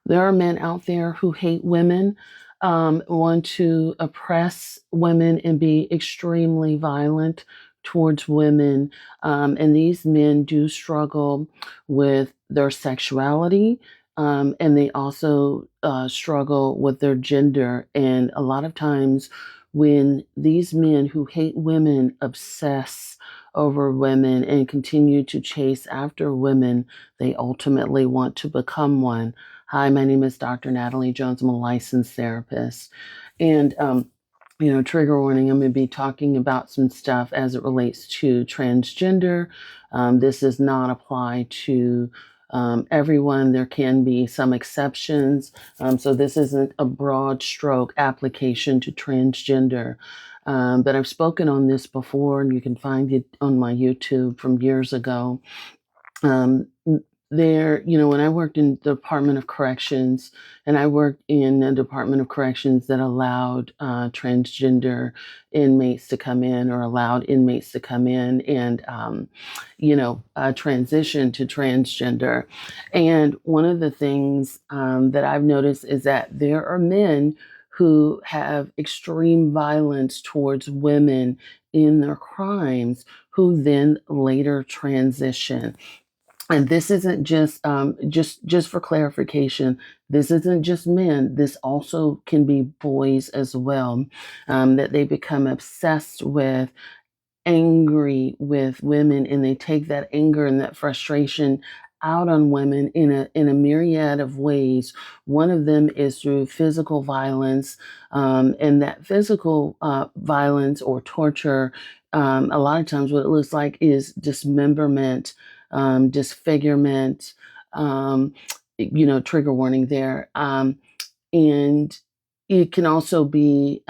There are men out there who hate women, want to oppress women and be extremely violent towards women. And these men do struggle with their sexuality. And they also struggle with their gender. And a lot of times, when these men who hate women obsess over women and continue to chase after women, they ultimately want to become one. Hi, my name is Dr. Natalie Jones. I'm a licensed therapist. And, trigger warning, I'm going to be talking about some stuff as it relates to transgender. This does not apply to everyone. There can be some exceptions. So this isn't a broad stroke application to transgender. But I've spoken on this before, and you can find it on my YouTube from years ago. Um, when I worked in the Department of Corrections, and I worked in a Department of Corrections that allowed transgender inmates to come in, or allowed inmates to come in and, transition to transgender. And one of the things that I've noticed is that there are men who have extreme violence towards women in their crimes who then later transition. And this isn't just for clarification. This isn't just men. This also can be boys as well. That they become obsessed with, angry with women, and they take that anger and that frustration out on women in a myriad of ways. One of them is through physical violence, and that physical violence or torture. A lot of times, what it looks like is dismemberment, disfigurement. Um, Trigger warning there. And it can also be,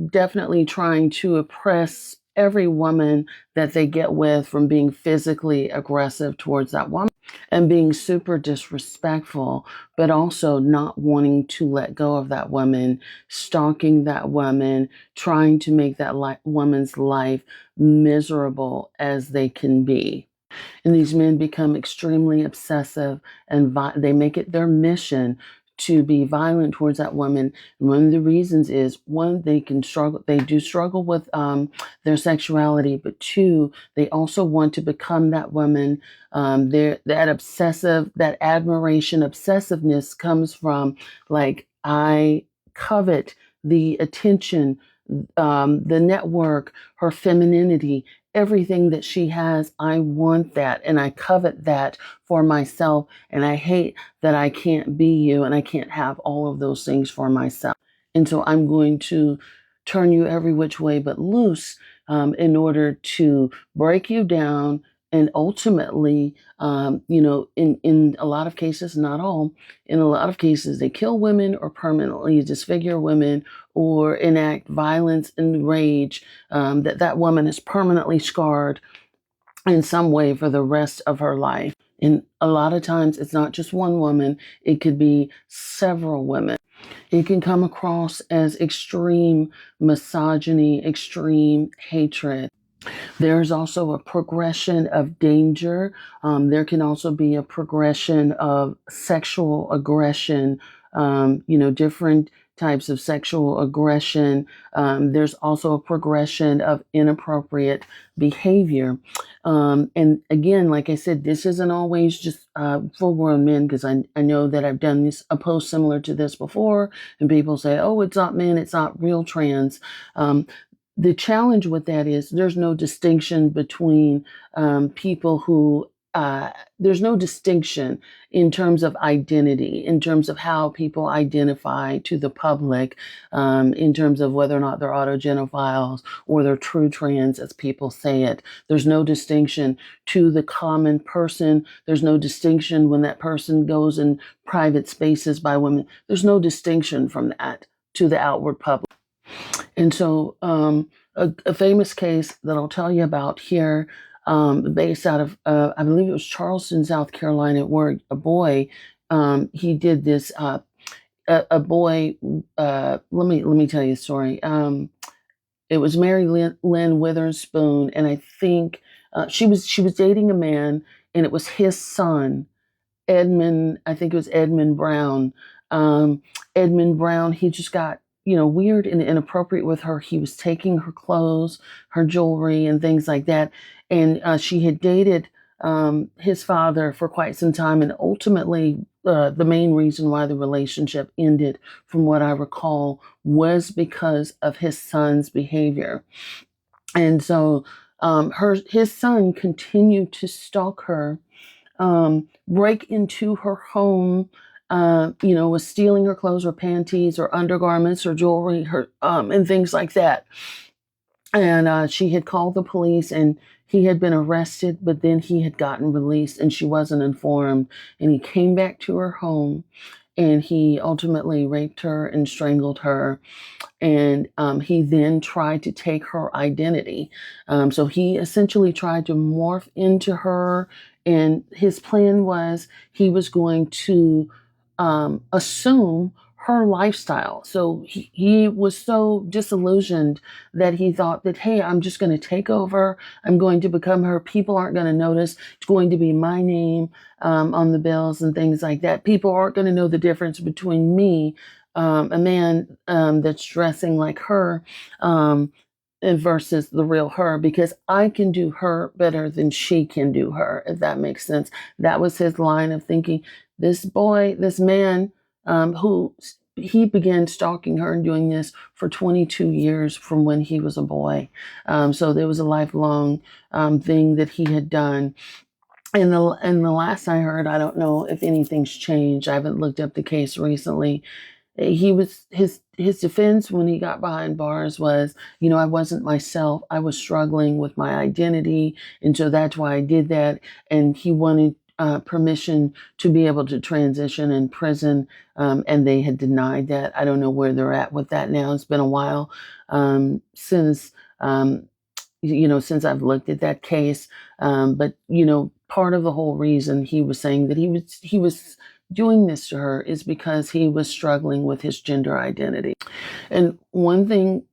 definitely trying to oppress every woman that they get with, from being physically aggressive towards that woman and being super disrespectful, but also not wanting to let go of that woman, stalking that woman, trying to make that woman's life miserable as they can be. And these men become extremely obsessive, and they make it their mission to be violent towards that woman. And one of the reasons is, one, they do struggle with their sexuality, but two, they also want to become that woman. That admiration, obsessiveness comes from, like, I covet the attention, the network, her femininity, everything that she has. I want that, and I covet that for myself. And I hate that I can't be you and I can't have all of those things for myself. And so I'm going to turn you every which way but loose, in order to break you down. And ultimately, in a lot of cases, not all, in a lot of cases, they kill women or permanently disfigure women or enact violence and rage, that woman is permanently scarred in some way for the rest of her life. And a lot of times, it's not just one woman, it could be several women. It can come across as extreme misogyny, extreme hatred. There's also a progression of danger. There can also be a progression of sexual aggression, different types of sexual aggression. There's also a progression of inappropriate behavior. And again, like I said, this isn't always just full grown men, because I know that I've done a post similar to this before, and people say, oh, it's not men, it's not real trans. The challenge with that is, there's no distinction between people who, there's no distinction in terms of identity, in terms of how people identify to the public, in terms of whether or not they're autogenophiles or they're true trans, as people say it. There's no distinction to the common person. There's no distinction when that person goes in private spaces by women. There's no distinction from that to the outward public. And so, a famous case that I'll tell you about here, based out of, I believe it was Charleston, South Carolina, where a boy, he did this. A boy. Let me tell you a story. It was Mary Lynn Witherspoon, and I think she was dating a man, and it was his son. Edmund, I think it was Edmund Brown. Um, Edmund Brown, he just got, weird and inappropriate with her. He was taking her clothes, her jewelry, and things like that. And she had dated his father for quite some time. And ultimately, the main reason why the relationship ended, from what I recall, was because of his son's behavior. And so his son continued to stalk her, break into her home, was stealing her clothes or panties or undergarments or jewelry, and things like that. And she had called the police, and he had been arrested, but then he had gotten released and she wasn't informed. And he came back to her home, and he ultimately raped her and strangled her. And he then tried to take her identity. So he essentially tried to morph into her. And his plan was he was going to assume her lifestyle. So he was so disillusioned that he thought that, hey, I'm just going to take over. I'm going to become her. People aren't going to notice. It's going to be my name on the bills and things like that. People aren't going to know the difference between me, a man that's dressing like her, and versus the real her, because I can do her better than she can do her, if that makes sense. That was his line of thinking. This man, who he began stalking her and doing this for 22 years from when he was a boy. So there was a lifelong thing that he had done. And the last I heard, I don't know if anything's changed. I haven't looked up the case recently. He was his defense when he got behind bars was, I wasn't myself. I was struggling with my identity, and so that's why I did that. And he wanted permission to be able to transition in prison, and they had denied that. I don't know where they're at with that now. It's been a while since. Since I've looked at that case. But part of the whole reason he was saying that he was doing this to her is because he was struggling with his gender identity. And one thing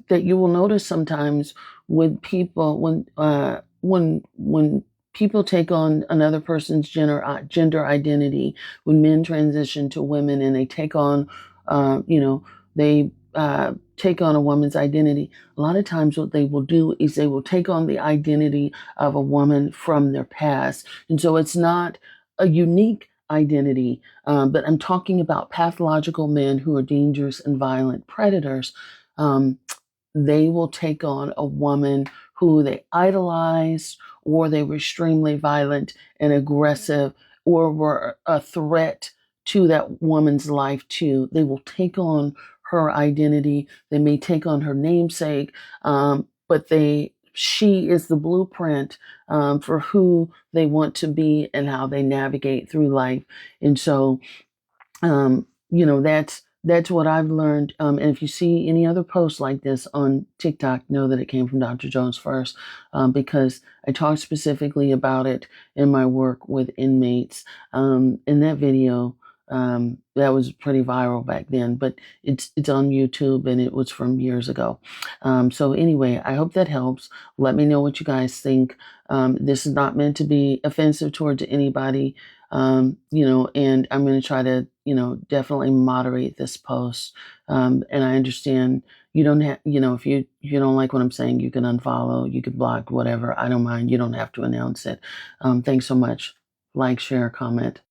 that you will notice sometimes with people, when people take on another person's gender identity, when men transition to women and they take on, they take on a woman's identity. A lot of times, what they will do is they will take on the identity of a woman from their past, and so it's not a unique identity. But I'm talking about pathological men who are dangerous and violent predators. Um, they will take on a woman who they idolized, or they were extremely violent and aggressive, or were a threat to that woman's life too. They will take on her identity. They may take on her namesake, but she is the blueprint for who they want to be and how they navigate through life. And so that's what I've learned. And if you see any other posts like this on TikTok, know that it came from Dr. Jones first, because I talked specifically about it in my work with inmates. In that video, that was pretty viral back then, but it's on YouTube and it was from years ago. So anyway, I hope that helps. Let me know what you guys think. This is not meant to be offensive towards anybody. And I'm going to try to, definitely moderate this post. And I understand you don't have, if you don't like what I'm saying, you can unfollow, you can block, whatever. I don't mind. You don't have to announce it. Thanks so much. Like, share, comment.